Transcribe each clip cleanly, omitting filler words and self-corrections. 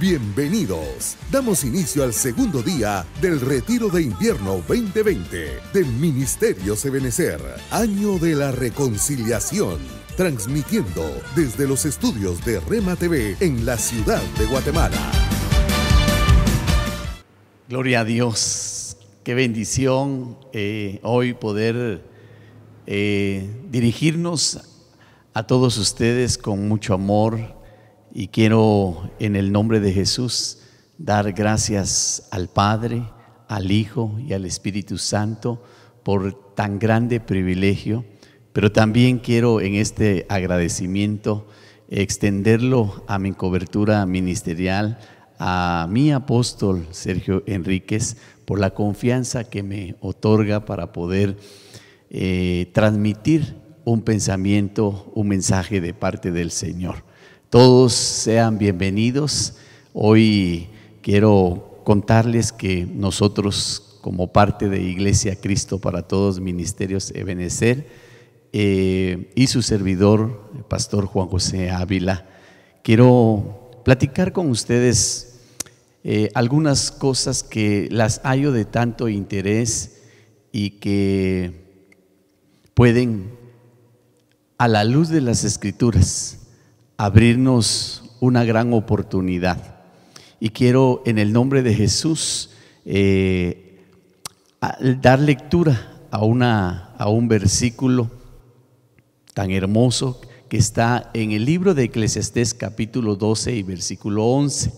Bienvenidos. Damos inicio al segundo día del Retiro de Invierno 2020 del Ministerio Ebenecer, Año de la Reconciliación, transmitiendo desde los estudios de Rema TV en la ciudad de Guatemala. Gloria a Dios, qué bendición hoy poder dirigirnos a todos ustedes con mucho amor, y quiero en el nombre de Jesús dar gracias al Padre, al Hijo y al Espíritu Santo por tan grande privilegio, pero también quiero en este agradecimiento extenderlo a mi cobertura ministerial, a mi apóstol Sergio Enríquez, por la confianza que me otorga para poder transmitir un pensamiento, un mensaje de parte del Señor. Todos sean bienvenidos. Hoy quiero contarles que nosotros, como parte de Iglesia Cristo para Todos, Ministerios Ebenecer, y su servidor, el pastor Juan José Ávila, quiero platicar con ustedes algunas cosas que las hallo de tanto interés y que pueden, a la luz de las Escrituras, abrirnos una gran oportunidad. Y quiero en el nombre de Jesús dar lectura a un versículo tan hermoso que está en el libro de Eclesiastés capítulo 12 y versículo 11,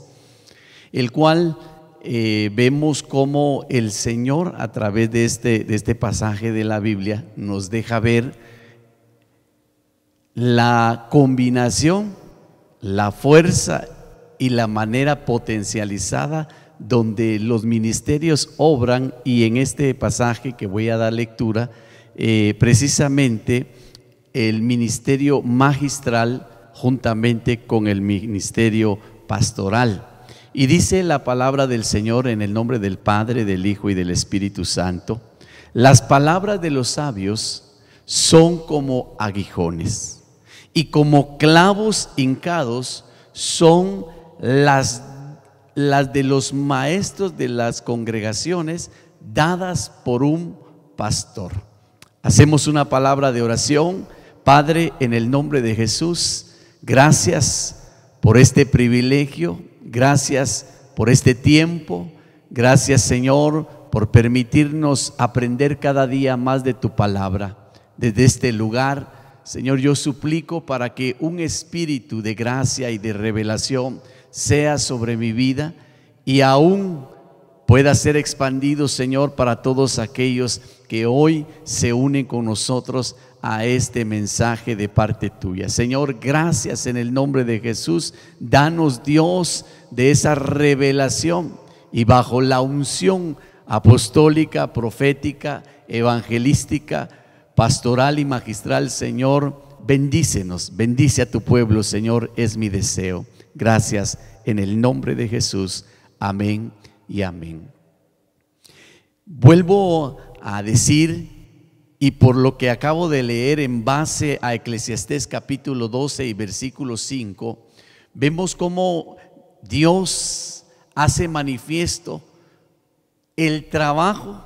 el cual vemos cómo el Señor a través de este pasaje de la Biblia nos deja ver la combinación, la fuerza y la manera potencializada donde los ministerios obran. Y en este pasaje que voy a dar lectura, precisamente el ministerio magistral juntamente con el ministerio pastoral. Y dice la palabra del Señor en el nombre del Padre, del Hijo y del Espíritu Santo: las palabras de los sabios son como aguijones, y como clavos hincados son las de los maestros de las congregaciones, dadas por un pastor. Hacemos una palabra de oración. Padre, en el nombre de Jesús, gracias por este privilegio, gracias por este tiempo, gracias, Señor, por permitirnos aprender cada día más de tu palabra. Desde este lugar, Señor, yo suplico para que un espíritu de gracia y de revelación sea sobre mi vida y aún pueda ser expandido, Señor, para todos aquellos que hoy se unen con nosotros a este mensaje de parte tuya. Señor, gracias en el nombre de Jesús. Danos, Dios, de esa revelación, y bajo la unción apostólica, profética, evangelística, pastoral y magistral, Señor, bendícenos, bendice a tu pueblo, Señor, es mi deseo. Gracias en el nombre de Jesús. Amén y amén. Vuelvo a decir, y por lo que acabo de leer en base a Eclesiastés capítulo 12 y versículo 5, vemos cómo Dios hace manifiesto el trabajo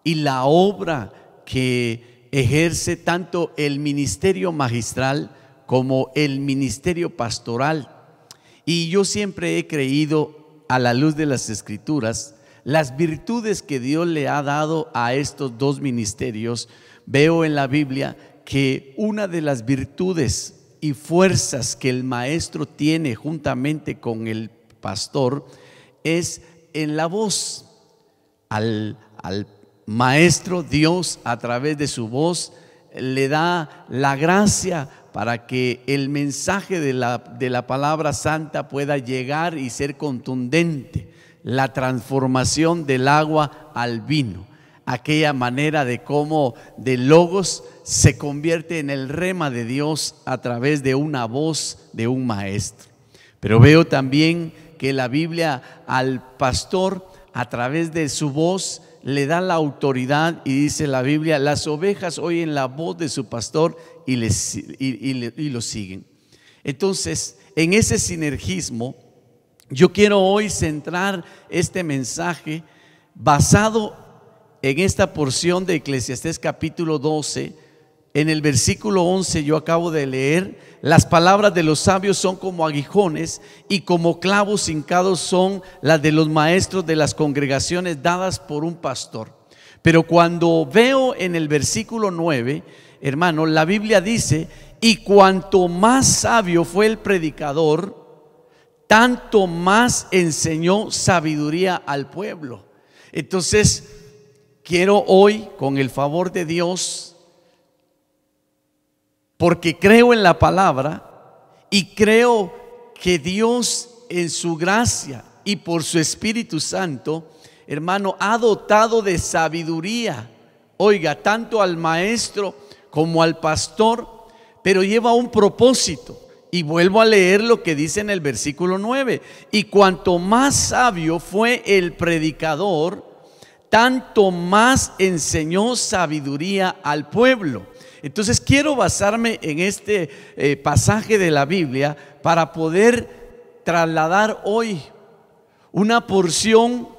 y la obra que ejerce tanto el ministerio magistral como el ministerio pastoral. Y yo siempre he creído, a la luz de las Escrituras, las virtudes que Dios le ha dado a estos dos ministerios. Veo en la Biblia que una de las virtudes y fuerzas que el maestro tiene juntamente con el pastor es en la voz. Al maestro, Dios a través de su voz le da la gracia para que el mensaje de la palabra santa pueda llegar y ser contundente. La transformación del agua al vino, aquella manera de cómo del logos se convierte en el rema de Dios a través de una voz de un maestro. Pero veo también que la Biblia al pastor, a través de su voz, le da la autoridad, y dice la Biblia: las ovejas oyen la voz de su pastor y lo siguen. Entonces, en ese sinergismo Yo quiero hoy centrar este mensaje basado en esta porción de Eclesiastés capítulo 12. En el versículo 11 yo acabo de leer: las palabras de los sabios son como aguijones, y como clavos hincados son las de los maestros de las congregaciones dadas por un pastor. Pero cuando veo en el versículo 9, hermano, la Biblia dice: y cuanto más sabio fue el predicador, tanto más enseñó sabiduría al pueblo. Entonces, quiero hoy, con el favor de Dios, porque creo en la palabra y creo que Dios, en su gracia y por su Espíritu Santo, hermano, ha dotado de sabiduría, oiga, tanto al maestro como al pastor, pero lleva un propósito. Y vuelvo a leer lo que dice en el versículo 9: y cuanto más sabio fue el predicador, tanto más enseñó sabiduría al pueblo. Entonces quiero basarme en este pasaje de la Biblia para poder trasladar hoy una porción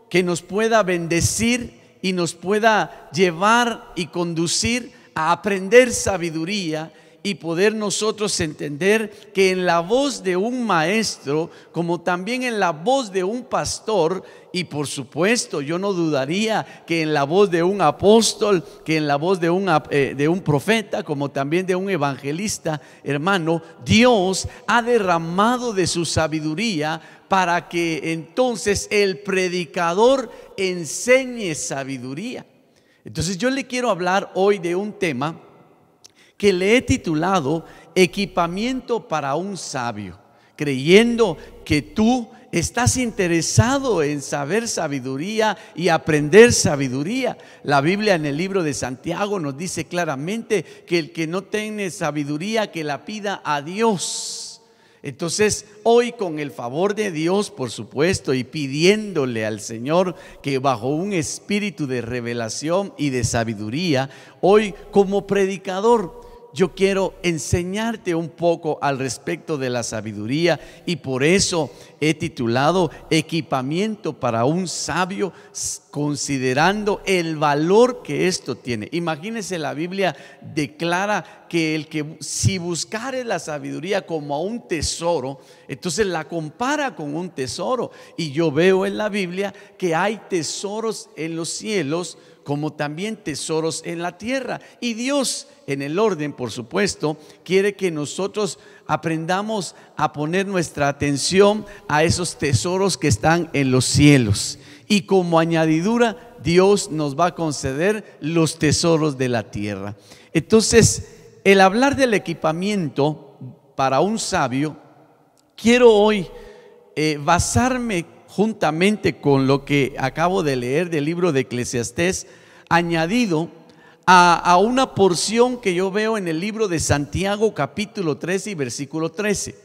que nos pueda bendecir y nos pueda llevar y conducir a aprender sabiduría, y poder nosotros entender que en la voz de un maestro, como también en la voz de un pastor, y por supuesto yo no dudaría que en la voz de un apóstol, que en la voz de un profeta, como también de un evangelista, hermano, Dios ha derramado de su sabiduría para que entonces el predicador enseñe sabiduría. Entonces yo le quiero hablar hoy de un tema que le he titulado Equipamiento para un sabio, creyendo que tú estás interesado en saber sabiduría y aprender sabiduría. La Biblia en el libro de Santiago nos dice claramente que el que no tiene sabiduría, que la pida a Dios. Entonces hoy, con el favor de Dios, por supuesto, y pidiéndole al Señor que bajo un espíritu de revelación y de sabiduría, hoy como predicador yo quiero enseñarte un poco al respecto de la sabiduría, y por eso he titulado Equipamiento para un sabio, considerando el valor que esto tiene. Imagínense, la Biblia declara que el que si buscare la sabiduría como a un tesoro, entonces la compara con un tesoro. Y yo veo en la Biblia que hay tesoros en los cielos, como también tesoros en la tierra. Y Dios, en el orden, por supuesto, quiere que nosotros aprendamos a poner nuestra atención a esos tesoros que están en los cielos. Y como añadidura, Dios nos va a conceder los tesoros de la tierra. Entonces, el hablar del equipamiento para un sabio, quiero hoy basarme juntamente con lo que acabo de leer del libro de Eclesiastés, añadido a una porción que yo veo en el libro de Santiago capítulo 13 y versículo 13.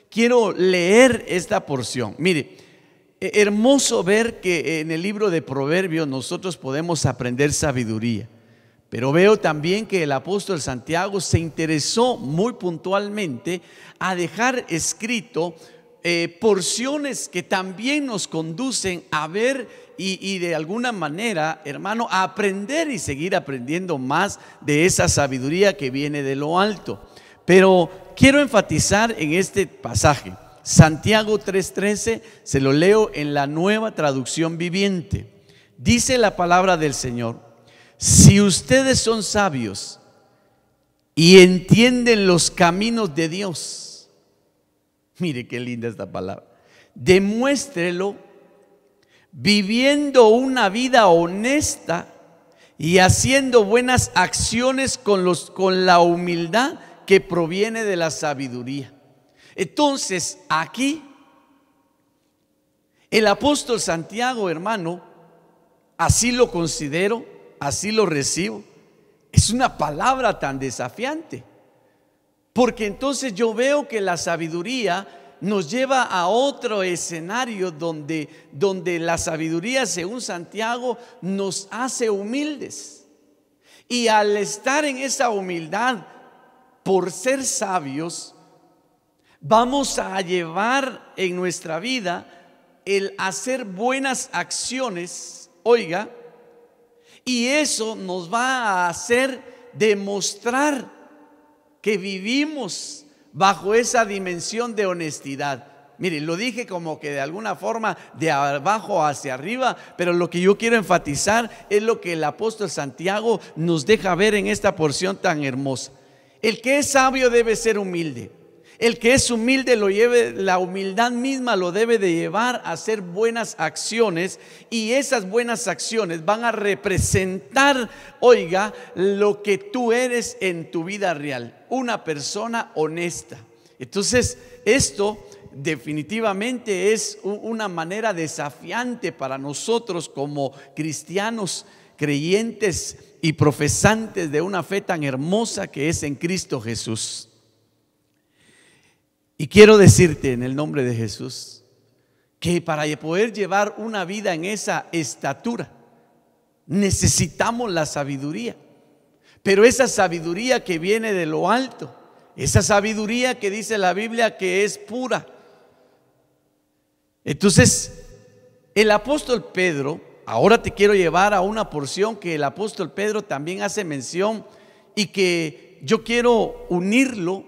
Quiero leer esta porción. Mire, hermoso ver que en el libro de Proverbios nosotros podemos aprender sabiduría, pero veo también que el apóstol Santiago se interesó muy puntualmente a dejar escrito porciones que también nos conducen a ver y de alguna manera, hermano, a aprender y seguir aprendiendo más de esa sabiduría que viene de lo alto. Pero quiero enfatizar en este pasaje, Santiago 3:13, se lo leo en la Nueva Traducción Viviente. Dice la palabra del Señor: si ustedes son sabios y entienden los caminos de Dios, mire qué linda esta palabra, demuéstrelo viviendo una vida honesta y haciendo buenas acciones con la humildad que proviene de la sabiduría. Entonces, aquí el apóstol Santiago, hermano, así lo considero, así lo recibo, es una palabra tan desafiante, porque entonces yo veo que la sabiduría nos lleva a otro escenario donde la sabiduría, según Santiago, nos hace humildes. Y al estar en esa humildad, por ser sabios, Vamos a llevar en nuestra vida el hacer buenas acciones, oiga, y eso nos va a hacer demostrar que vivimos bajo esa dimensión de honestidad. Mire, lo dije como que de alguna forma de abajo hacia arriba, pero lo que yo quiero enfatizar es lo que el apóstol Santiago nos deja ver en esta porción tan hermosa. El que es sabio debe ser humilde. El que es humilde la humildad misma lo debe de llevar a hacer buenas acciones, y esas buenas acciones van a representar, oiga, lo que tú eres en tu vida real, una persona honesta. Entonces, esto definitivamente es una manera desafiante para nosotros como cristianos, creyentes y profesantes de una fe tan hermosa que es en Cristo Jesús. Y quiero decirte en el nombre de Jesús que para poder llevar una vida en esa estatura necesitamos la sabiduría, pero esa sabiduría que viene de lo alto, esa sabiduría que dice la Biblia que es pura. Entonces, el apóstol Pedro, ahora te quiero llevar a una porción que el apóstol Pedro también hace mención y que yo quiero unirlo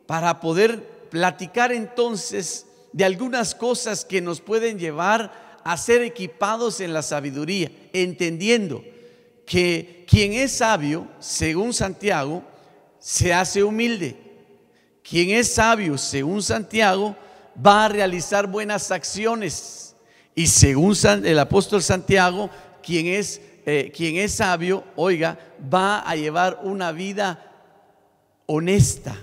para poder platicar entonces de algunas cosas que nos pueden llevar a ser equipados en la sabiduría, entendiendo que quien es sabio, según Santiago, se hace humilde. Quien es sabio, según Santiago, va a realizar buenas acciones. Y según el apóstol Santiago, quien es sabio, oiga, va a llevar una vida honesta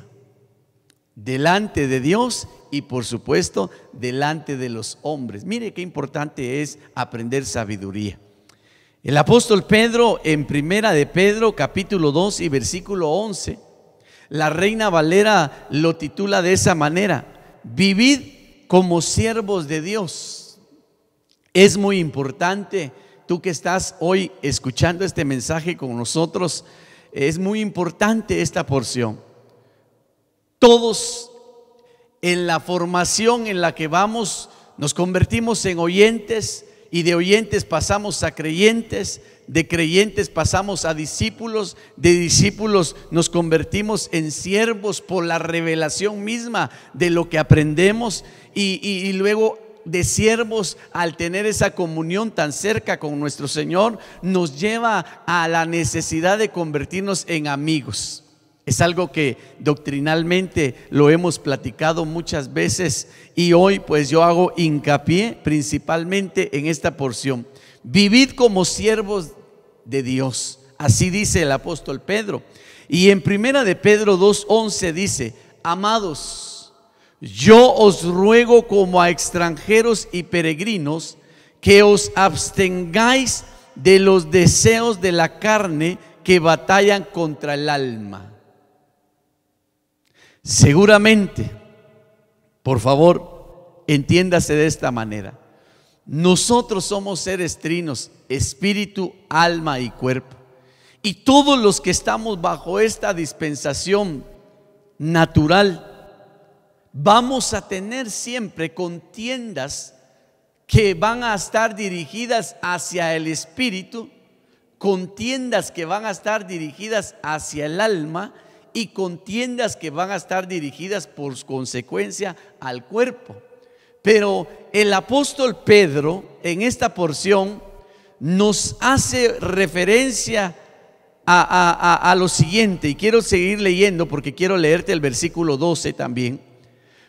delante de Dios y por supuesto delante de los hombres. Mire qué importante es aprender sabiduría. El apóstol Pedro, en Primera de Pedro capítulo 2 y versículo 11, la Reina Valera lo titula de esa manera: vivid como siervos de Dios. Es muy importante, tú que estás hoy escuchando este mensaje con nosotros, es muy importante esta porción. Todos en la formación en la que vamos nos convertimos en oyentes, y de oyentes pasamos a creyentes, de creyentes pasamos a discípulos, de discípulos nos convertimos en siervos por la revelación misma de lo que aprendemos, y luego de siervos, al tener esa comunión tan cerca con nuestro Señor, nos lleva a la necesidad de convertirnos en amigos. Es algo que doctrinalmente lo hemos platicado muchas veces, y hoy pues yo hago hincapié principalmente en esta porción. Vivid como siervos de Dios, así dice el apóstol Pedro. Y en Primera de Pedro 2:11 dice: amados, yo os ruego como a extranjeros y peregrinos que os abstengáis de los deseos de la carne que batallan contra el alma. Seguramente, por favor, entiéndase de esta manera: nosotros somos seres trinos, espíritu, alma y cuerpo, y todos los que estamos bajo esta dispensación natural vamos a tener siempre contiendas que van a estar dirigidas hacia el espíritu, contiendas que van a estar dirigidas hacia el alma, y contiendas que van a estar dirigidas por consecuencia al cuerpo. Pero el apóstol Pedro en esta porción nos hace referencia a lo siguiente, y quiero seguir leyendo porque quiero leerte el versículo 12 también: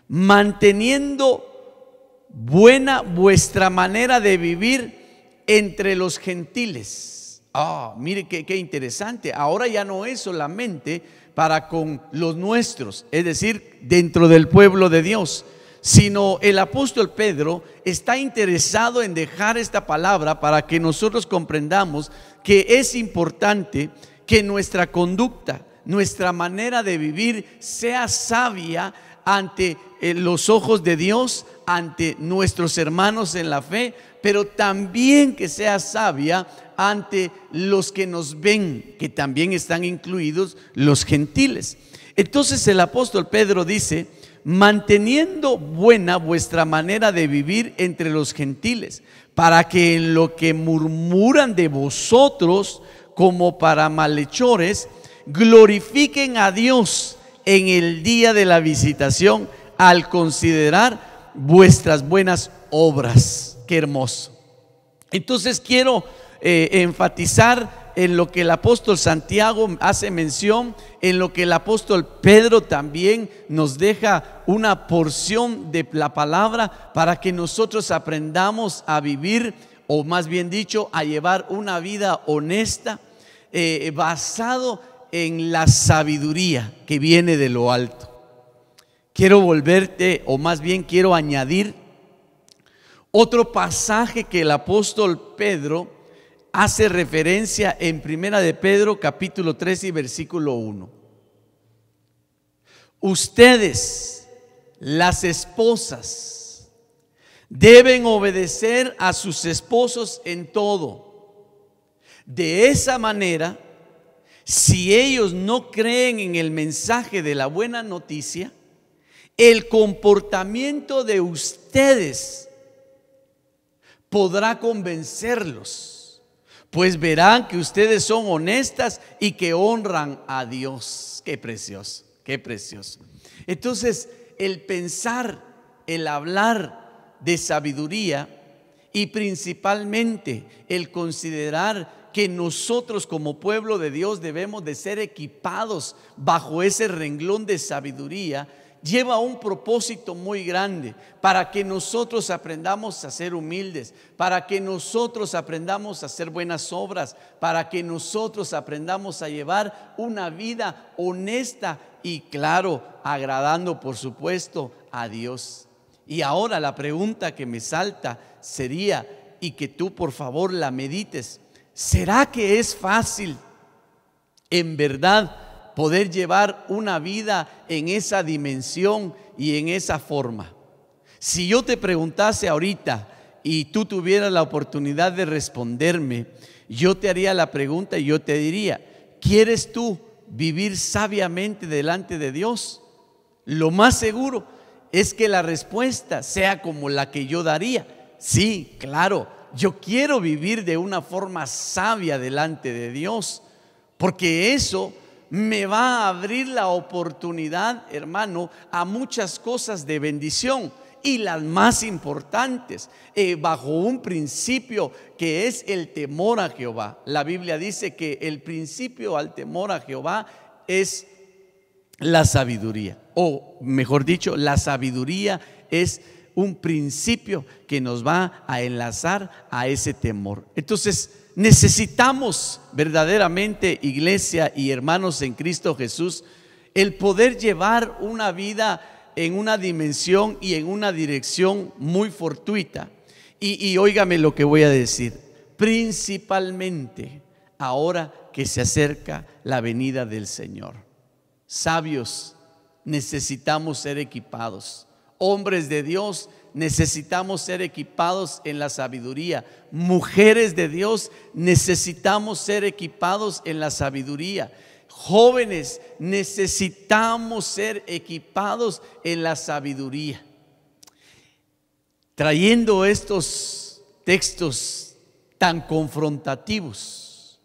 manteniendo buena vuestra manera de vivir entre los gentiles. Mire qué interesante. Ahora ya no es solamente para con los nuestros, es decir, dentro del pueblo de Dios, sino el apóstol Pedro está interesado en dejar esta palabra para que nosotros comprendamos que es importante que nuestra conducta, nuestra manera de vivir sea sabia ante los ojos de Dios, ante nuestros hermanos en la fe, pero también que sea sabia ante los que nos ven, que también están incluidos los gentiles. Entonces el apóstol Pedro dice: manteniendo buena vuestra manera de vivir entre los gentiles, para que en lo que murmuran de vosotros como para malhechores, glorifiquen a Dios en el día de la visitación, al considerar vuestras buenas obras. Qué hermoso. Entonces quiero enfatizar en lo que el apóstol Santiago hace mención, en lo que el apóstol Pedro también nos deja una porción de la palabra para que nosotros aprendamos a vivir, o más bien dicho, a llevar una vida honesta, basado en la sabiduría que viene de lo alto. Quiero volverte, o más bien quiero añadir otro pasaje que el apóstol Pedro hace referencia en Primera de Pedro capítulo 3 y versículo 1. Ustedes, las esposas, deben obedecer a sus esposos en todo. De esa manera, si ellos no creen en el mensaje de la buena noticia, el comportamiento de ustedes podrá convencerlos, pues verán que ustedes son honestas y que honran a Dios. Qué precioso, qué precioso. Entonces, el pensar, el hablar de sabiduría y principalmente el considerar que nosotros como pueblo de Dios debemos de ser equipados bajo ese renglón de sabiduría, lleva un propósito muy grande, para que nosotros aprendamos a ser humildes, para que nosotros aprendamos a hacer buenas obras, para que nosotros aprendamos a llevar una vida honesta y, claro, agradando por supuesto a Dios. Y ahora la pregunta que me salta sería, y que tú por favor la medites: ¿será que es fácil en verdad poder llevar una vida en esa dimensión y en esa forma? Si yo te preguntase ahorita y tú tuvieras la oportunidad de responderme, yo te haría la pregunta y yo te diría: ¿quieres tú vivir sabiamente delante de Dios? Lo más seguro es que la respuesta sea como la que yo daría: sí, claro, yo quiero vivir de una forma sabia delante de Dios, porque eso me va a abrir la oportunidad, hermano, a muchas cosas de bendición, y las más importantes, bajo un principio que es el temor a Jehová. La Biblia dice que el principio al temor a Jehová es la sabiduría, o mejor dicho, la sabiduría es un principio que nos va a enlazar a ese temor. Entonces, necesitamos verdaderamente, iglesia y hermanos en Cristo Jesús, el poder llevar una vida en una dimensión y en una dirección muy fortuita. Y óigame lo que voy a decir: principalmente ahora que se acerca la venida del Señor. Sabios, necesitamos ser equipados. Hombres de Dios, necesitamos ser equipados en la sabiduría. Mujeres de Dios, necesitamos ser equipados en la sabiduría. Jóvenes, necesitamos ser equipados en la sabiduría. Trayendo estos textos tan confrontativos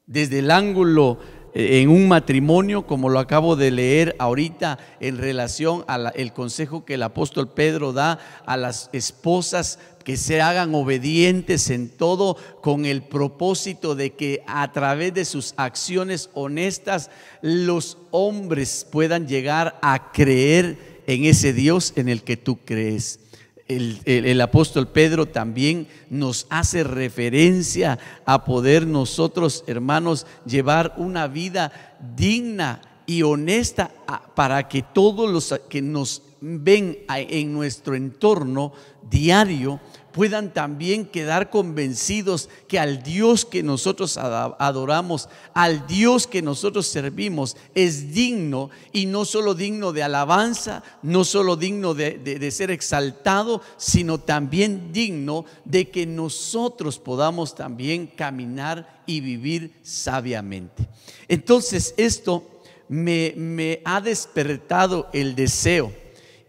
desde el ángulo en un matrimonio, como lo acabo de leer ahorita, en relación al consejo que el apóstol Pedro da a las esposas, que se hagan obedientes en todo, con el propósito de que a través de sus acciones honestas los hombres puedan llegar a creer en ese Dios en el que tú crees. El apóstol Pedro también nos hace referencia a poder nosotros, hermanos, llevar una vida digna y honesta, para que todos los que nos ven en nuestro entorno diario puedan también quedar convencidos que al Dios que nosotros adoramos, al Dios que nosotros servimos, es digno, y no solo digno de alabanza, no solo digno de ser exaltado, sino también digno de que nosotros podamos también caminar y vivir sabiamente. Entonces esto me ha despertado el deseo,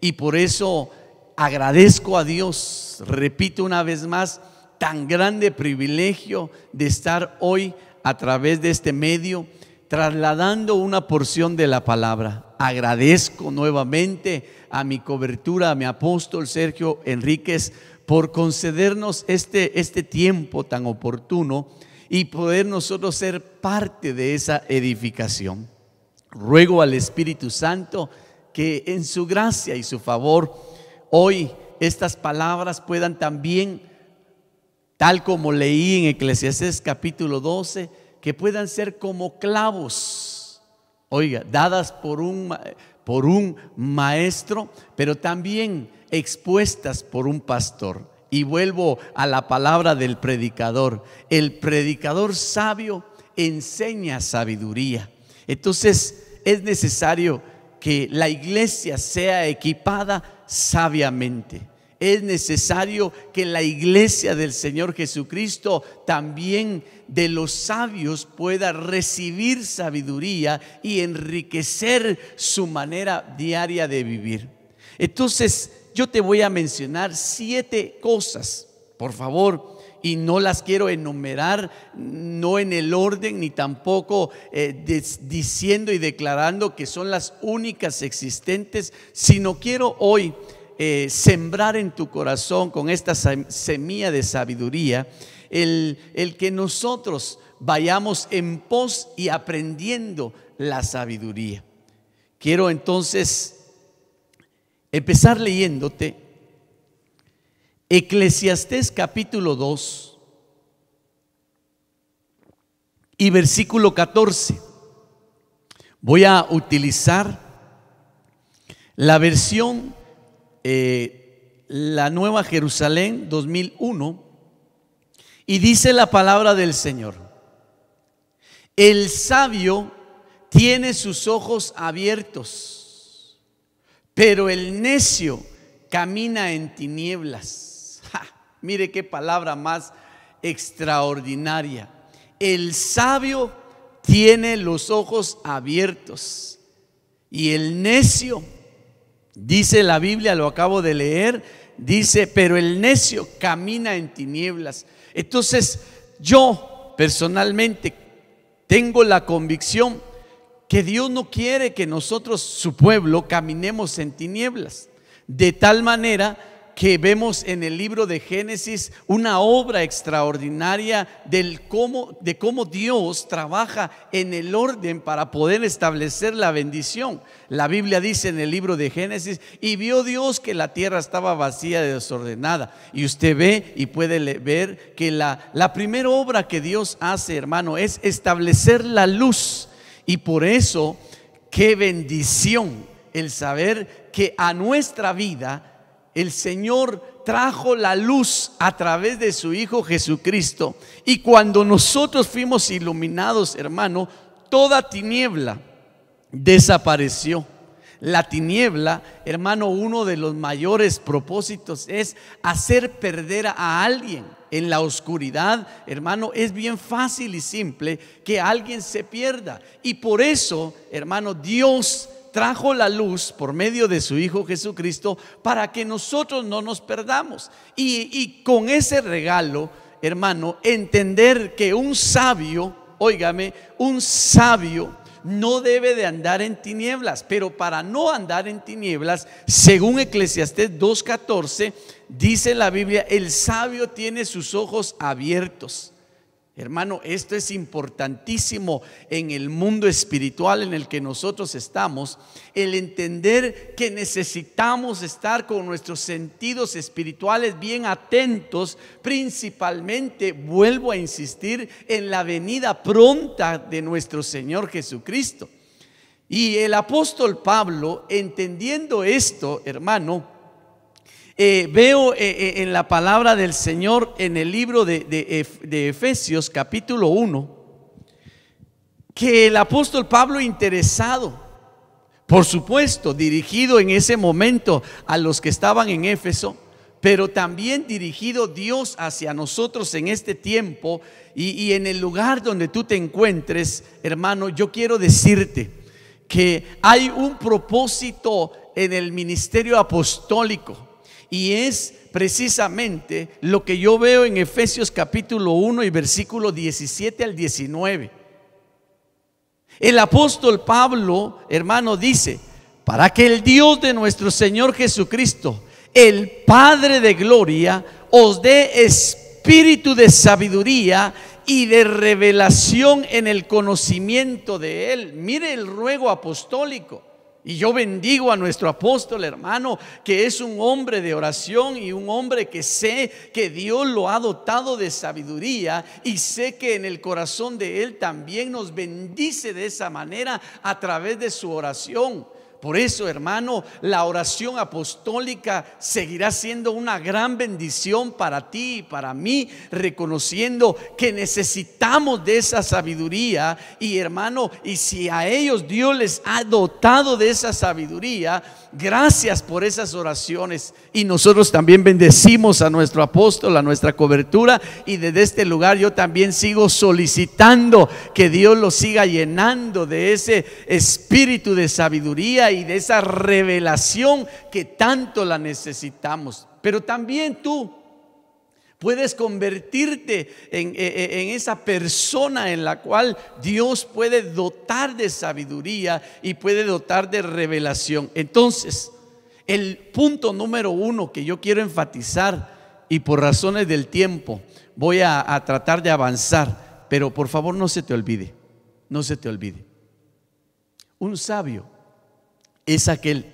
Y por eso agradezco a Dios, repito una vez más, tan grande privilegio de estar hoy a través de este medio trasladando una porción de la palabra. Agradezco nuevamente a mi cobertura, a mi apóstol Sergio Enríquez, por concedernos este tiempo tan oportuno y poder nosotros ser parte de esa edificación. Ruego al Espíritu Santo que en su gracia y su favor hoy estas palabras puedan también, tal como leí en Eclesiastés capítulo 12, que puedan ser como clavos, oiga, dadas por un maestro, pero también expuestas por un pastor. Y vuelvo a la palabra del predicador. El predicador sabio enseña sabiduría. Entonces es necesario que la iglesia sea equipada sabiamente. Es necesario que la iglesia del Señor Jesucristo también de los sabios pueda recibir sabiduría y enriquecer su manera diaria de vivir. Entonces yo te voy a mencionar 7 cosas, por favor, y no las quiero enumerar, no en el orden, ni tampoco diciendo y declarando que son las únicas existentes, sino quiero hoy sembrar en tu corazón con esta semilla de sabiduría el que nosotros vayamos en pos y aprendiendo la sabiduría. Quiero entonces empezar leyéndote Eclesiastés capítulo 2 y versículo 14. Voy a utilizar la versión la Nueva Jerusalén 2001, y dice la palabra del Señor: el sabio tiene sus ojos abiertos, pero el necio camina en tinieblas. Mire qué palabra más extraordinaria. El sabio tiene los ojos abiertos y el necio, dice la Biblia, lo acabo de leer, dice, pero el necio camina en tinieblas. Entonces yo personalmente tengo la convicción que Dios no quiere que nosotros, su pueblo, caminemos en tinieblas. De tal manera que vemos en el libro de Génesis una obra extraordinaria de cómo Dios trabaja en el orden para poder establecer la bendición. La Biblia dice en el libro de Génesis: y vio Dios que la tierra estaba vacía y desordenada. Y usted ve y puede ver que la primera obra que Dios hace, hermano, es establecer la luz. Y por eso, qué bendición el saber que a nuestra vida el Señor trajo la luz a través de su Hijo Jesucristo. Y cuando nosotros fuimos iluminados, hermano, toda tiniebla desapareció. La tiniebla, hermano, uno de los mayores propósitos es hacer perder a alguien. En la oscuridad, hermano, es bien fácil y simple que alguien se pierda. Y por eso, hermano, Dios trajo la luz por medio de su Hijo Jesucristo para que nosotros no nos perdamos. Y con ese regalo, hermano, entender que un sabio, óigame, un sabio no debe de andar en tinieblas. Pero para no andar en tinieblas, según Eclesiastés 2:14, dice la Biblia: el sabio tiene sus ojos abiertos. Hermano, esto es importantísimo en el mundo espiritual en el que nosotros estamos, el entender que necesitamos estar con nuestros sentidos espirituales bien atentos, principalmente, vuelvo a insistir, en la venida pronta de nuestro Señor Jesucristo. Y el apóstol Pablo, entendiendo esto, hermano, veo en la palabra del Señor en el libro de Efesios capítulo 1 que el apóstol Pablo, interesado, por supuesto, dirigido en ese momento a los que estaban en Éfeso, pero también dirigido Dios hacia nosotros en este tiempo y en el lugar donde tú te encuentres, hermano, yo quiero decirte que hay un propósito en el ministerio apostólico. Y es precisamente lo que yo veo en Efesios capítulo 1 y versículo 17 al 19. El apóstol Pablo, hermano, dice: para que el Dios de nuestro Señor Jesucristo, el Padre de gloria, os dé espíritu de sabiduría y de revelación en el conocimiento de Él. Mire el ruego apostólico. Y yo bendigo a nuestro apóstol, hermano, que es un hombre de oración y un hombre que sé que Dios lo ha dotado de sabiduría, y sé que en el corazón de él también nos bendice de esa manera a través de su oración. Por eso, hermano, la oración apostólica seguirá siendo una gran bendición para ti y para mí, reconociendo que necesitamos de esa sabiduría. Y hermano, y si a ellos Dios les ha dotado de esa sabiduría, gracias por esas oraciones. Y nosotros también bendecimos a nuestro apóstol, a nuestra cobertura, y desde este lugar yo también sigo solicitando que Dios lo siga llenando de ese espíritu de sabiduría y de esa revelación que tanto la necesitamos. Pero también tú puedes convertirte en esa persona en la cual Dios puede dotar de sabiduría y puede dotar de revelación. Entonces, el punto número 1 que yo quiero enfatizar, y por razones del tiempo voy a tratar de avanzar, pero por favor no se te olvide, no se te olvide. Un sabio es aquel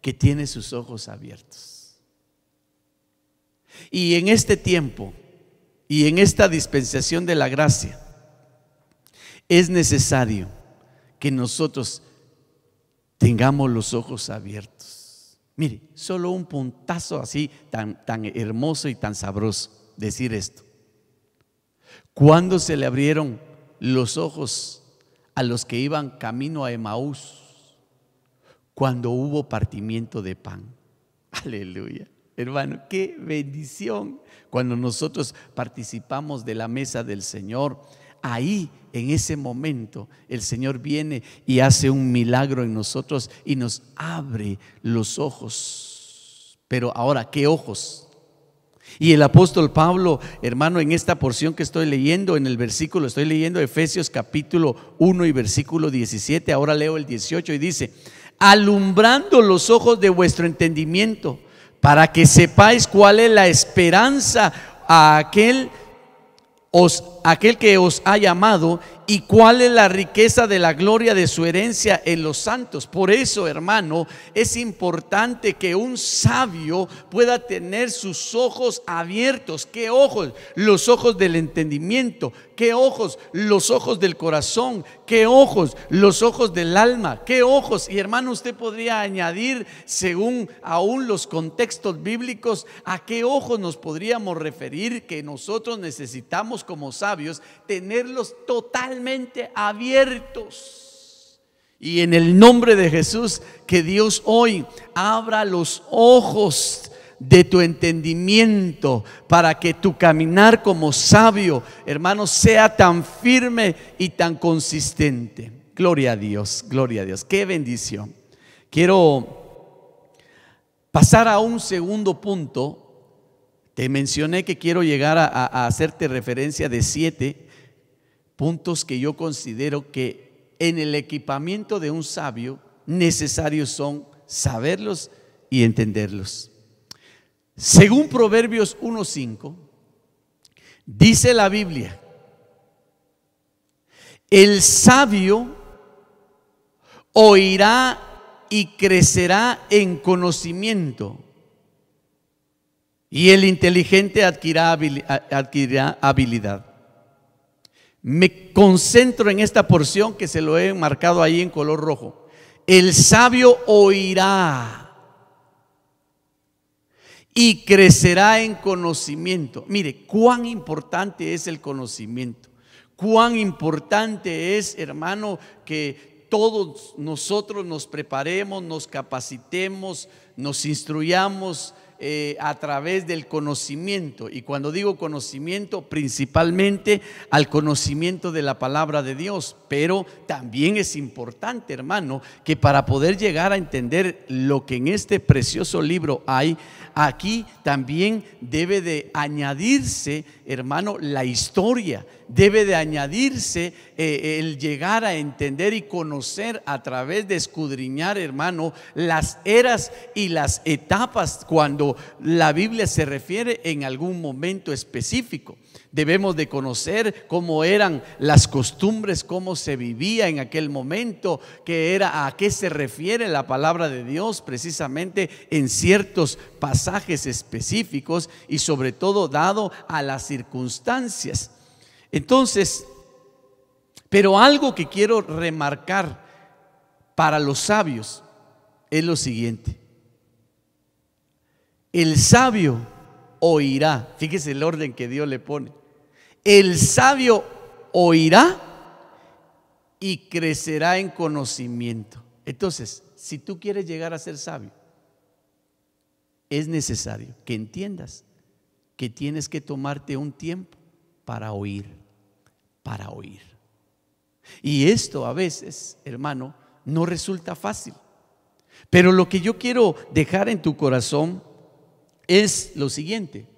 que tiene sus ojos abiertos. Y en este tiempo y en esta dispensación de la gracia es necesario que nosotros tengamos los ojos abiertos. Mire, solo un puntazo así tan hermoso y tan sabroso decir esto. ¿Cuándo se le abrieron los ojos a los que iban camino a Emaús? Cuando hubo partimiento de pan. Aleluya. Hermano, qué bendición cuando nosotros participamos de la mesa del Señor. Ahí, en ese momento, el Señor viene y hace un milagro en nosotros y nos abre los ojos. Pero ahora, ¿qué ojos? Y el apóstol Pablo, hermano, en esta porción que estoy leyendo, en el versículo, estoy leyendo Efesios capítulo 1 y versículo 17, ahora leo el 18 y dice: alumbrando los ojos de vuestro entendimiento, para que sepáis cuál es la esperanza a aquel que os ha llamado, y cuál es la riqueza de la gloria de su herencia en los santos. Por eso, hermano, es importante que un sabio pueda tener sus ojos abiertos. ¿Qué ojos? Los ojos del entendimiento. ¿Qué ojos? Los ojos del corazón. ¿Qué ojos? Los ojos del alma. ¿Qué ojos? Y hermano, usted podría añadir, según aún los contextos bíblicos, a qué ojos nos podríamos referir que nosotros necesitamos como sabios tenerlos totalmente abiertos. Y en el nombre de Jesús, que Dios hoy abra los ojos de tu entendimiento para que tu caminar como sabio, hermano, sea tan firme y tan consistente. Gloria a Dios, gloria a Dios. Qué bendición. Quiero pasar a un segundo punto. Te mencioné que quiero llegar a hacerte referencia de 7 puntos que yo considero que en el equipamiento de un sabio necesarios son saberlos y entenderlos. Según Proverbios 1:5, dice la Biblia: el sabio oirá y crecerá en conocimiento, y el inteligente adquirirá habilidad. Me concentro en esta porción que se lo he marcado ahí en color rojo. El sabio oirá y crecerá en conocimiento. Mire, cuán importante es el conocimiento. Cuán importante es, hermano, que todos nosotros nos preparemos, nos capacitemos, nos instruyamos a través del conocimiento. Y cuando digo conocimiento, principalmente al conocimiento de la palabra de Dios. Pero también es importante, hermano, que para poder llegar a entender lo que en este precioso libro hay, aquí también debe de añadirse, hermano, la historia. Debe de añadirse el llegar a entender y conocer a través de escudriñar, hermano, las eras y las etapas cuando la Biblia se refiere en algún momento específico. Debemos de conocer cómo eran las costumbres, cómo se vivía en aquel momento, qué era, a qué se refiere la palabra de Dios precisamente en ciertos pasajes específicos y sobre todo dado a las circunstancias. Entonces, pero algo que quiero remarcar para los sabios es lo siguiente: el sabio oirá. Fíjese el orden que Dios le pone. El sabio oirá y crecerá en conocimiento. Entonces, si tú quieres llegar a ser sabio, es necesario que entiendas que tienes que tomarte un tiempo para oír, para oír. Y esto a veces, hermano, no resulta fácil. Pero lo que yo quiero dejar en tu corazón es lo siguiente.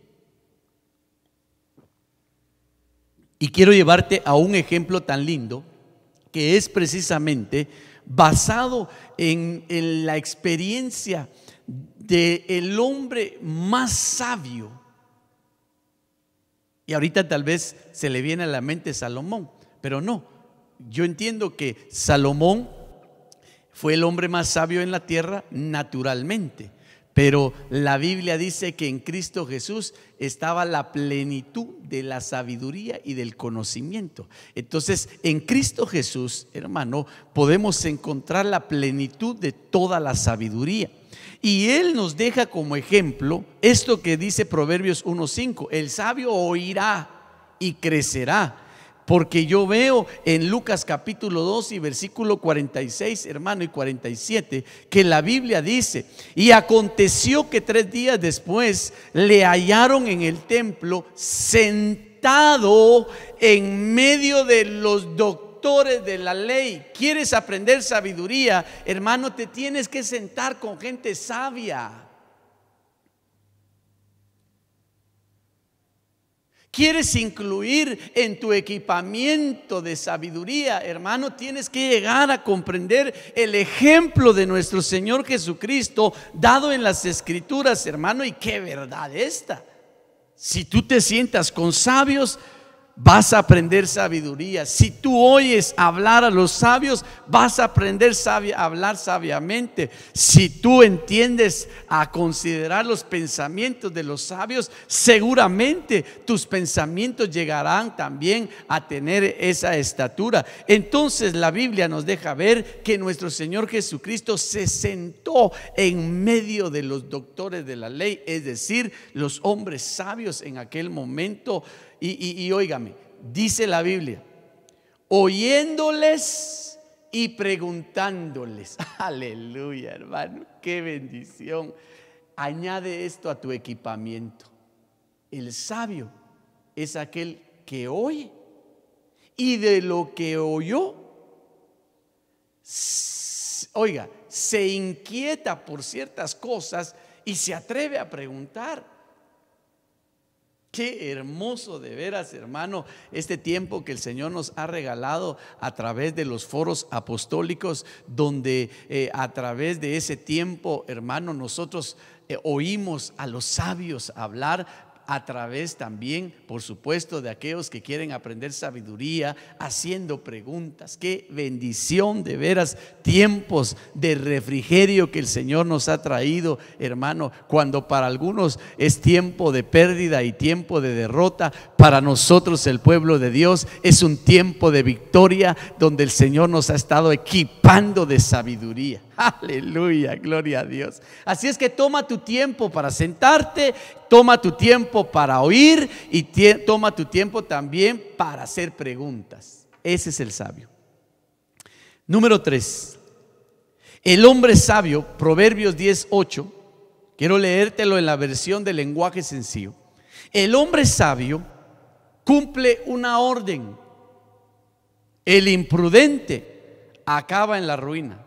Y quiero llevarte a un ejemplo tan lindo que es precisamente basado en la experiencia del hombre más sabio. Y ahorita tal vez se le viene a la mente Salomón, pero no. Yo entiendo que Salomón fue el hombre más sabio en la tierra naturalmente, pero la Biblia dice que en Cristo Jesús estaba la plenitud de la sabiduría y del conocimiento. Entonces, en Cristo Jesús, hermano, podemos encontrar la plenitud de toda la sabiduría. Y Él nos deja como ejemplo esto que dice Proverbios 1:5: el sabio oirá y crecerá. Porque yo veo en Lucas capítulo 2 y versículo 46, hermano, y 47, que la Biblia dice: y aconteció que 3 días después le hallaron en el templo sentado en medio de los doctores de la ley. ¿Quieres aprender sabiduría, hermano? Te tienes que sentar con gente sabia. ¿Quieres incluir en tu equipamiento de sabiduría, hermano? Tienes que llegar a comprender el ejemplo de nuestro Señor Jesucristo dado en las Escrituras, hermano. Y qué verdad esta. Si tú te sientas con sabios, vas a aprender sabiduría. Si tú oyes hablar a los sabios, vas a aprender a hablar sabiamente. Si tú entiendes a considerar los pensamientos de los sabios, seguramente tus pensamientos llegarán también a tener esa estatura. Entonces la Biblia nos deja ver que nuestro Señor Jesucristo se sentó en medio de los doctores de la ley, es decir, los hombres sabios en aquel momento. Y óigame, dice la Biblia, oyéndoles y preguntándoles. Aleluya, hermano, qué bendición. Añade esto a tu equipamiento. El sabio es aquel que oye y de lo que oyó, oiga, se inquieta por ciertas cosas y se atreve a preguntar. Qué hermoso de veras, hermano, este tiempo que el Señor nos ha regalado a través de los foros apostólicos, donde a través de ese tiempo, hermano, nosotros oímos a los sabios hablar. A través también, por supuesto, de aquellos que quieren aprender sabiduría, haciendo preguntas. Qué bendición de veras, tiempos de refrigerio que el Señor nos ha traído, hermano. Cuando para algunos es tiempo de pérdida y tiempo de derrota, para nosotros el pueblo de Dios es un tiempo de victoria, donde el Señor nos ha estado equipando de sabiduría. Aleluya, gloria a Dios. Así es que toma tu tiempo para sentarte, toma tu tiempo para oír y toma tu tiempo también para hacer preguntas. Ese es el sabio. Número 3, el hombre sabio, Proverbios 10:8, Quiero leértelo en la versión del lenguaje sencillo. El hombre sabio cumple una orden. El imprudente acaba en la ruina.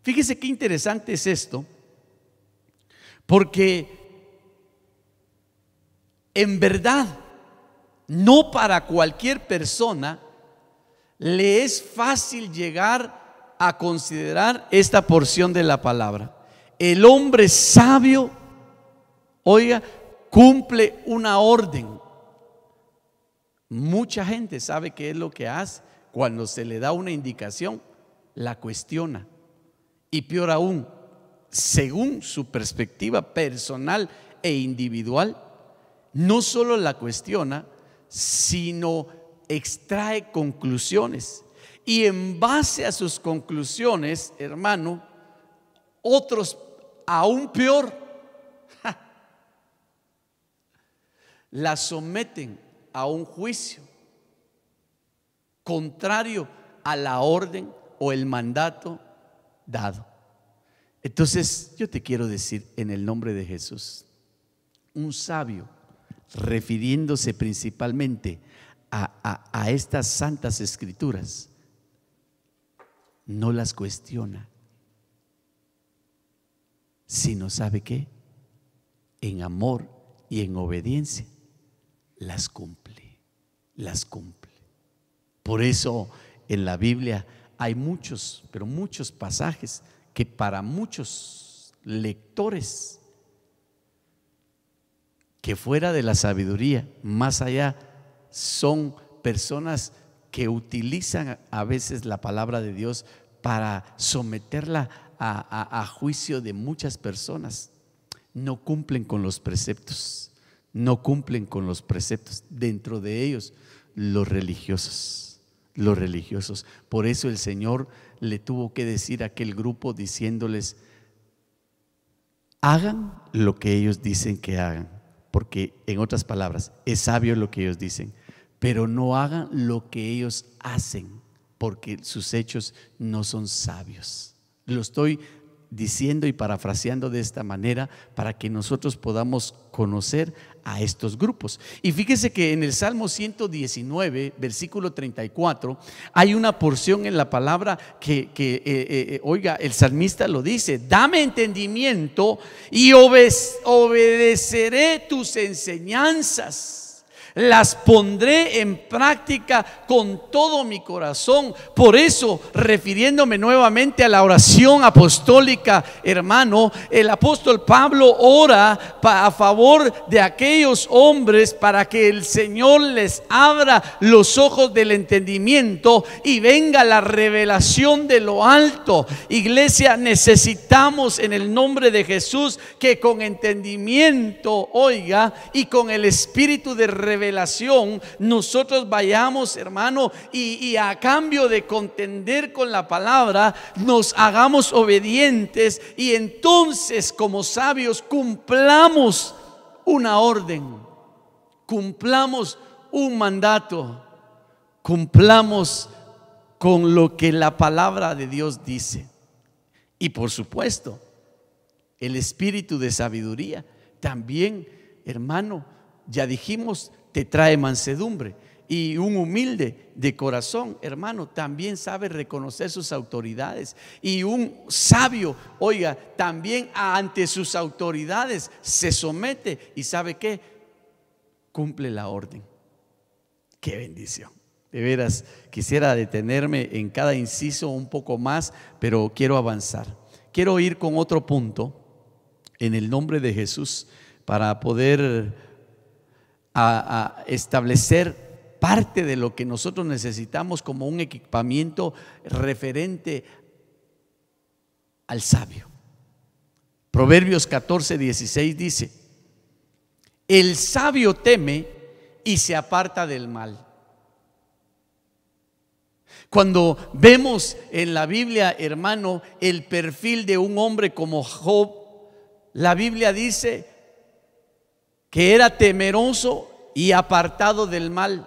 Fíjese qué interesante es esto, porque en verdad no para cualquier persona le es fácil llegar a considerar esta porción de la palabra. El hombre sabio, oiga, cumple una orden. Mucha gente sabe qué es lo que hace. Cuando se le da una indicación, la cuestiona. Y peor aún, según su perspectiva personal e individual, no solo la cuestiona, sino extrae conclusiones. Y en base a sus conclusiones, hermano, otros aún peor, la someten a un juicio contrario a la orden o el mandato dado. Entonces yo te quiero decir en el nombre de Jesús, un sabio, refiriéndose principalmente a estas santas escrituras, no las cuestiona, sino ¿sabe qué? En amor y en obediencia las cumple, las cumple. Por eso en la Biblia hay muchos, pero muchos pasajes que para muchos lectores que fuera de la sabiduría, más allá, son personas que utilizan a veces la palabra de Dios para someterla a juicio de muchas personas. No cumplen con los preceptos, no cumplen con los preceptos, dentro de ellos los religiosos, los religiosos. Por eso el Señor le tuvo que decir a aquel grupo diciéndoles: hagan lo que ellos dicen que hagan, porque en otras palabras es sabio lo que ellos dicen, pero no hagan lo que ellos hacen, porque sus hechos no son sabios. Lo estoy diciendo y parafraseando de esta manera para que nosotros podamos conocer a estos grupos. Y fíjese que en el Salmo 119, versículo 34, hay una porción en la palabra que oiga, el salmista lo dice: dame entendimiento y obedeceré tus enseñanzas. Las pondré en práctica con todo mi corazón. Por eso, refiriéndome nuevamente a la oración apostólica, hermano, el apóstol Pablo ora a favor de aquellos hombres para que el Señor les abra los ojos del entendimiento y venga la revelación de lo alto. Iglesia, necesitamos en el nombre de Jesús que con entendimiento, oiga, y con el espíritu de revelación nosotros vayamos, hermano, y a cambio de contender con la palabra, nos hagamos obedientes, y entonces como sabios cumplamos una orden, cumplamos un mandato, cumplamos con lo que la palabra de Dios dice. Y por supuesto, el espíritu de sabiduría también, hermano, ya dijimos, te trae mansedumbre. Y un humilde de corazón, hermano, también sabe reconocer sus autoridades. Y un sabio, oiga, también ante sus autoridades se somete. ¿Y sabe qué? Cumple la orden. ¡Qué bendición! De veras, quisiera detenerme en cada inciso un poco más, pero quiero avanzar. Quiero ir con otro punto en el nombre de Jesús para poder a establecer parte de lo que nosotros necesitamos como un equipamiento referente al sabio. Proverbios 14:16 dice: el sabio teme y se aparta del mal. Cuando vemos en la Biblia, hermano, el perfil de un hombre como Job, la Biblia dice que era temeroso y apartado del mal.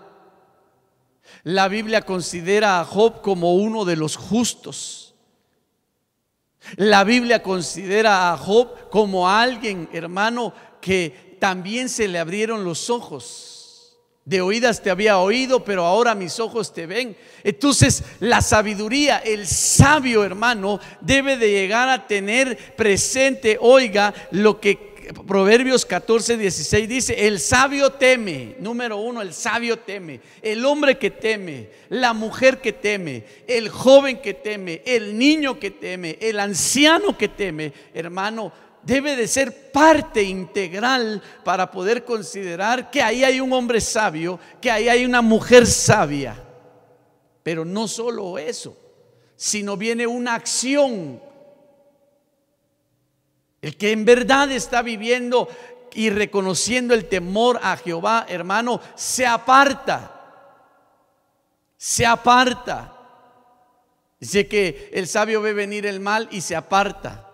La Biblia considera a Job como uno de los justos. La Biblia considera a Job como alguien, hermano, que también se le abrieron los ojos. De oídas te había oído, pero ahora mis ojos te ven. Entonces la sabiduría, el sabio, hermano, debe de llegar a tener presente, oiga, lo que Proverbios 14:16 dice: el sabio teme. Número uno, el sabio teme. El hombre que teme, la mujer que teme, el joven que teme, el niño que teme, el anciano que teme, hermano, debe de ser parte integral para poder considerar que ahí hay un hombre sabio, que ahí hay una mujer sabia. Pero no solo eso, sino viene una acción. El que en verdad está viviendo y reconociendo el temor a Jehová, hermano, se aparta. Se aparta. Dice que el sabio ve venir el mal y se aparta.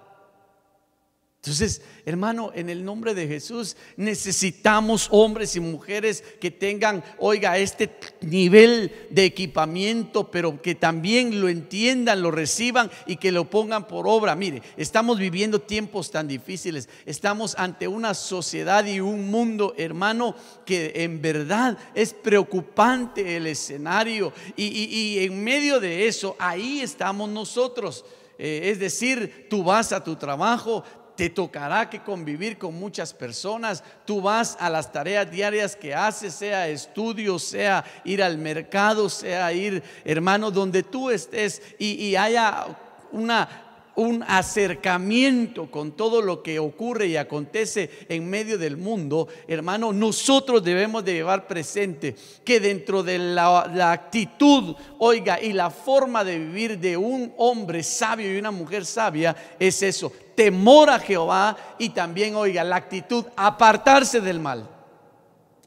Entonces, hermano, en el nombre de Jesús necesitamos hombres y mujeres que tengan, oiga, este nivel de equipamiento, pero que también lo entiendan, lo reciban y que lo pongan por obra. Mire, estamos viviendo tiempos tan difíciles. Estamos ante una sociedad y un mundo, hermano, que en verdad es preocupante el escenario. Y en medio de eso, ahí estamos nosotros. Es decir, tú vas a tu trabajo, te tocará que convivir con muchas personas. Tú vas a las tareas diarias que haces, sea estudio, sea ir al mercado, sea ir, hermano, donde tú estés y haya un acercamiento con todo lo que ocurre y acontece en medio del mundo. Hermano, nosotros debemos de llevar presente que dentro de la actitud, oiga, y la forma de vivir de un hombre sabio y una mujer sabia es eso: temor a Jehová, y también, oiga, la actitud, apartarse del mal.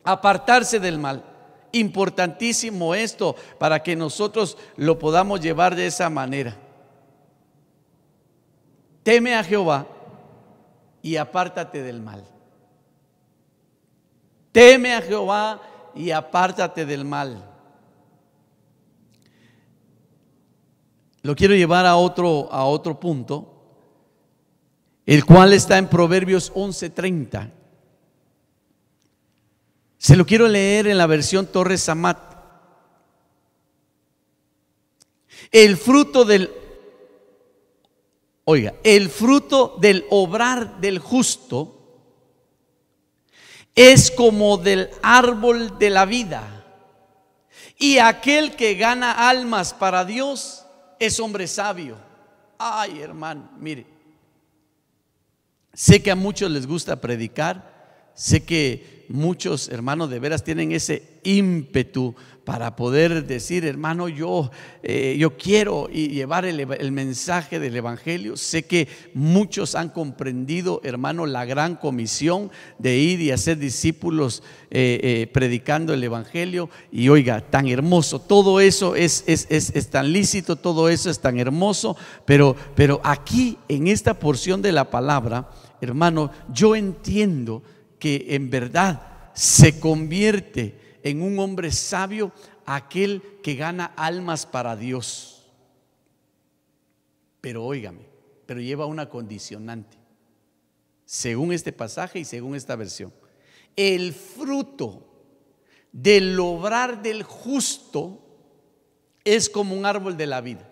Apartarse del mal. Importantísimo esto para que nosotros lo podamos llevar de esa manera. Teme a Jehová y apártate del mal. Teme a Jehová y apártate del mal. Lo quiero llevar a otro punto, el cual está en Proverbios 11:30. Se lo quiero leer en la versión Torres Amat. El fruto del obrar del justo es como del árbol de la vida, y aquel que gana almas para Dios es hombre sabio. Ay, hermano, mire, sé que a muchos les gusta predicar, sé que muchos hermanos de veras tienen ese ímpetu para poder decir: hermano, yo quiero llevar el mensaje del evangelio. Sé que muchos han comprendido, hermano, la gran comisión de ir y hacer discípulos predicando el evangelio. Y oiga, tan hermoso, todo eso es tan lícito, todo eso es tan hermoso, pero aquí en esta porción de la palabra, hermano, yo entiendo que en verdad se convierte en un hombre sabio aquel que gana almas para Dios. Pero óigame, pero lleva una condicionante, según este pasaje y según esta versión: el fruto del obrar del justo es como un árbol de la vida,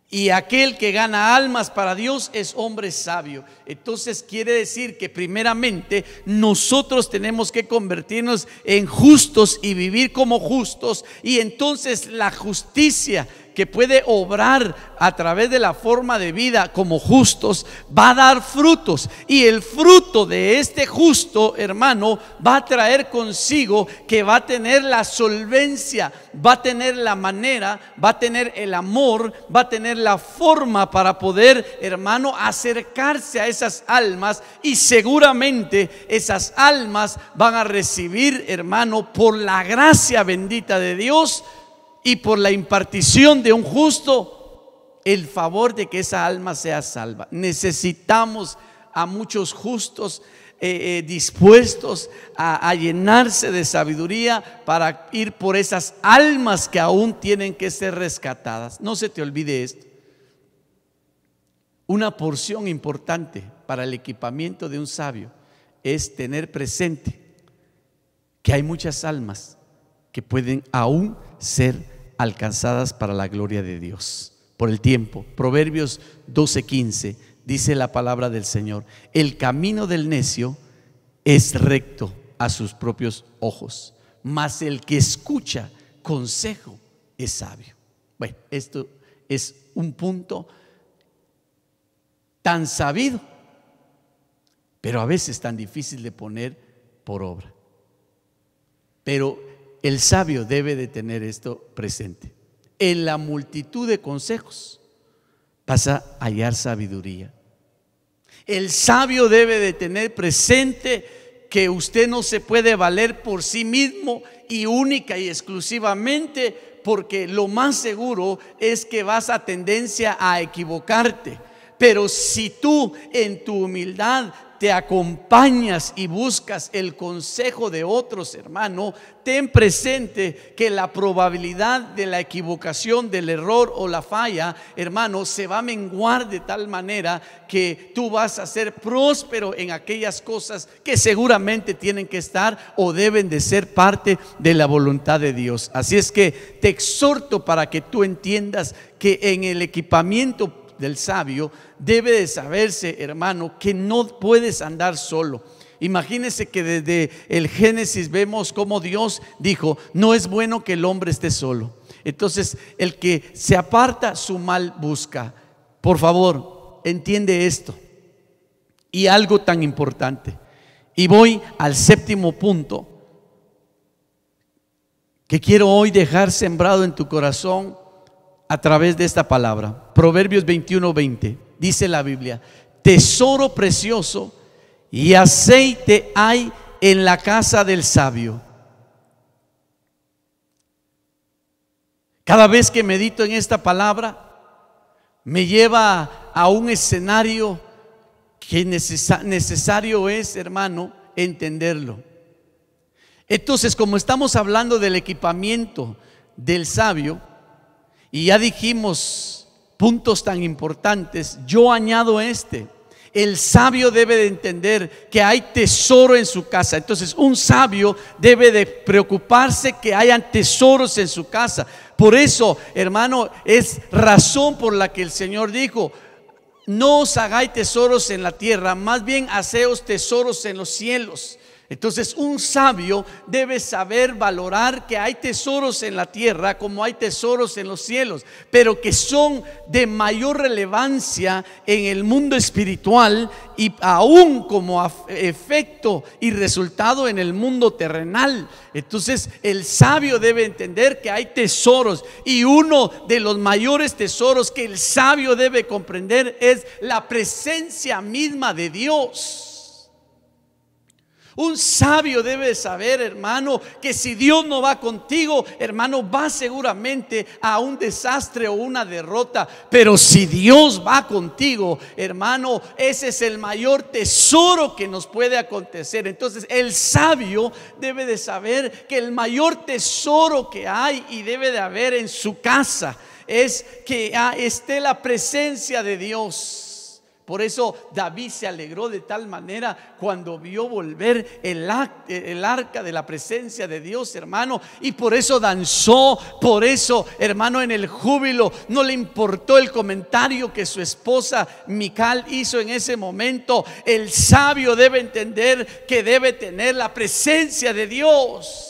y aquel que gana almas para Dios es hombre sabio. Entonces quiere decir que primeramente nosotros tenemos que convertirnos en justos y vivir como justos, y entonces la justicia que puede obrar a través de la forma de vida como justos va a dar frutos, y el fruto de este justo, hermano, va a traer consigo que va a tener la solvencia, va a tener la manera, va a tener el amor, va a tener la forma para poder, hermano, acercarse a esas almas, y seguramente esas almas van a recibir, hermano, por la gracia bendita de Dios y por la impartición de un justo, el favor de que esa alma sea salva. Necesitamos a muchos justos dispuestos a llenarse de sabiduría para ir por esas almas que aún tienen que ser rescatadas. No se te olvide esto: una porción importante para el equipamiento de un sabio es tener presente que hay muchas almas que pueden aún ser alcanzadas para la gloria de Dios por el tiempo. Proverbios 12:15 dice la palabra del Señor: el camino del necio es recto a sus propios ojos, mas el que escucha consejo es sabio. Bueno, esto es un punto tan sabido, pero a veces tan difícil de poner por obra. Pero el sabio debe de tener esto presente. En la multitud de consejos vas a hallar sabiduría. El sabio debe de tener presente que usted no se puede valer por sí mismo y única y exclusivamente, porque lo más seguro es que vas a tendencia a equivocarte. Pero si tú en tu humildad te acompañas y buscas el consejo de otros, hermano, ten presente que la probabilidad de la equivocación, del error o la falla, hermano, se va a menguar de tal manera que tú vas a ser próspero en aquellas cosas que seguramente tienen que estar o deben de ser parte de la voluntad de Dios. Así es que te exhorto para que tú entiendas que en el equipamiento del sabio debe de saberse, hermano, que no puedes andar solo. Imagínese que desde el Génesis vemos cómo Dios dijo: no es bueno que el hombre esté solo. Entonces, el que se aparta, su mal busca. Por favor, entiende esto. Y algo tan importante. Y voy al séptimo punto que quiero hoy dejar sembrado en tu corazón a través de esta palabra. Proverbios 21:20 dice la Biblia: tesoro precioso y aceite hay en la casa del sabio. Cada vez que medito en esta palabra, me lleva a un escenario que necesario es, hermano, entenderlo. Entonces, como estamos hablando del equipamiento del sabio, y ya dijimos puntos tan importantes, yo añado el sabio debe de entender que hay tesoro en su casa. Entonces, un sabio debe de preocuparse que hayan tesoros en su casa. Por eso, hermano, es razón por la que el Señor dijo: no os hagáis tesoros en la tierra, más bien haceos tesoros en los cielos. Entonces, un sabio debe saber valorar que hay tesoros en la tierra como hay tesoros en los cielos, pero que son de mayor relevancia en el mundo espiritual y aún como efecto y resultado en el mundo terrenal. Entonces, el sabio debe entender que hay tesoros, y uno de los mayores tesoros que el sabio debe comprender es la presencia misma de Dios. Un sabio debe saber, hermano, que si Dios no va contigo, hermano, va seguramente a un desastre o una derrota. Pero si Dios va contigo, hermano, ese es el mayor tesoro que nos puede acontecer. Entonces, el sabio debe de saber que el mayor tesoro que hay y debe de haber en su casa es que esté la presencia de Dios. Por eso David se alegró de tal manera cuando vio volver el arca de la presencia de Dios, hermano, y por eso danzó. Por eso, hermano, en el júbilo no le importó el comentario que su esposa Mical hizo en ese momento. El sabio debe entender que debe tener la presencia de Dios.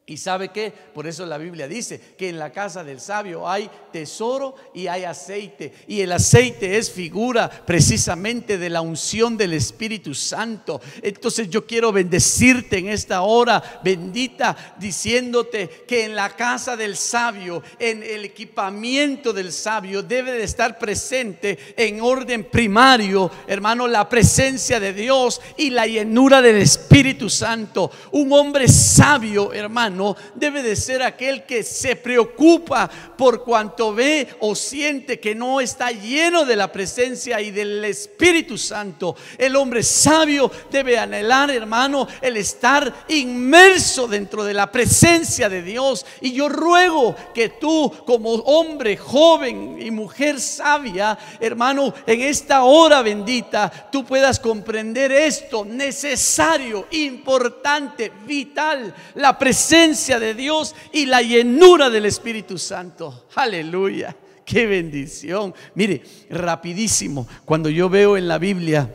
¿Y sabe qué? Por eso la Biblia dice que en la casa del sabio hay tesoro y hay aceite. Y el aceite es figura precisamente de la unción del Espíritu Santo. Entonces yo quiero bendecirte en esta hora bendita, diciéndote que en la casa del sabio, en el equipamiento del sabio, debe de estar presente en orden primario, hermano, la presencia de Dios y la llenura del Espíritu Santo. Un hombre sabio, hermano, cristiano debe de ser aquel que se preocupa por cuanto ve o siente que no está lleno de la presencia y del Espíritu Santo. El hombre sabio debe anhelar, hermano, el estar inmerso dentro de la presencia de Dios. Y yo ruego que tú, como hombre, joven y mujer sabia, hermano, en esta hora bendita, tú puedas comprender esto necesario, importante, vital: la presencia de Dios y la llenura del Espíritu Santo. Aleluya, qué bendición. Mire, rapidísimo, cuando yo veo en la Biblia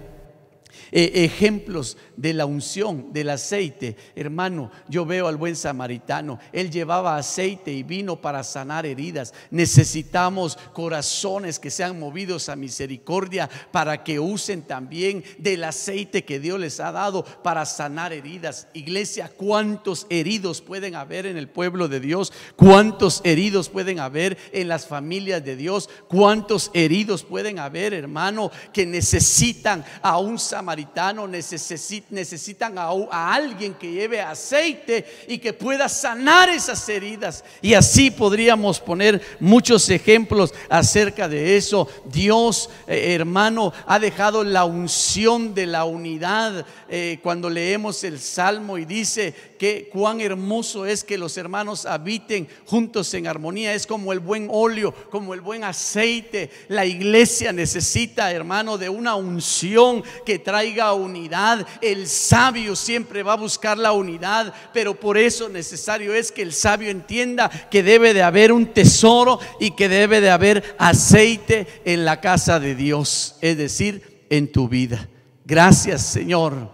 ejemplos de la unción, del aceite, hermano, yo veo al buen samaritano. Él llevaba aceite y vino para sanar heridas. Necesitamos corazones que sean movidos a misericordia para que usen también del aceite que Dios les ha dado para sanar heridas. Iglesia, ¿cuántos heridos pueden haber en el pueblo de Dios? ¿Cuántos heridos pueden haber en las familias de Dios? ¿Cuántos heridos pueden haber, hermano, que necesitan a un samaritano? Necesitan a alguien que lleve aceite y que pueda sanar esas heridas. Y así podríamos poner muchos ejemplos acerca de eso. Dios, hermano, ha dejado la unción de la unidad. Cuando leemos el Salmo y dice que cuán hermoso es que los hermanos habiten juntos en armonía, es como el buen óleo, como el buen aceite. La iglesia necesita, hermano, de una unción que traiga unidad. El sabio siempre va a buscar la unidad, pero por eso necesario es que el sabio entienda que debe de haber un tesoro y que debe de haber aceite en la casa de Dios, es decir, en tu vida. Gracias, Señor,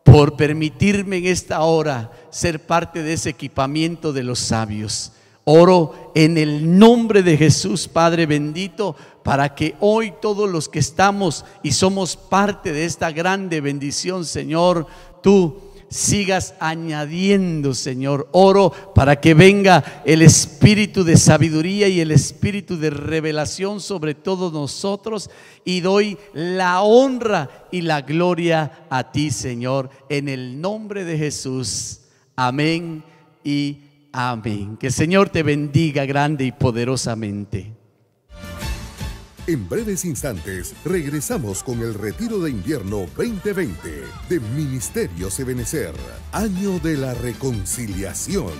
por permitirme en esta hora ser parte de ese equipamiento de los sabios. Oro en el nombre de Jesús, Padre bendito, para que hoy todos los que estamos y somos parte de esta grande bendición, Señor, tú sigas añadiendo, Señor. Oro para que venga el espíritu de sabiduría y el espíritu de revelación sobre todos nosotros, y doy la honra y la gloria a ti, Señor, en el nombre de Jesús. Amén y amén. Que el Señor te bendiga grande y poderosamente. En breves instantes regresamos con el Retiro de Invierno 2020 de Ministerios Ebenecer, Año de la Reconciliación.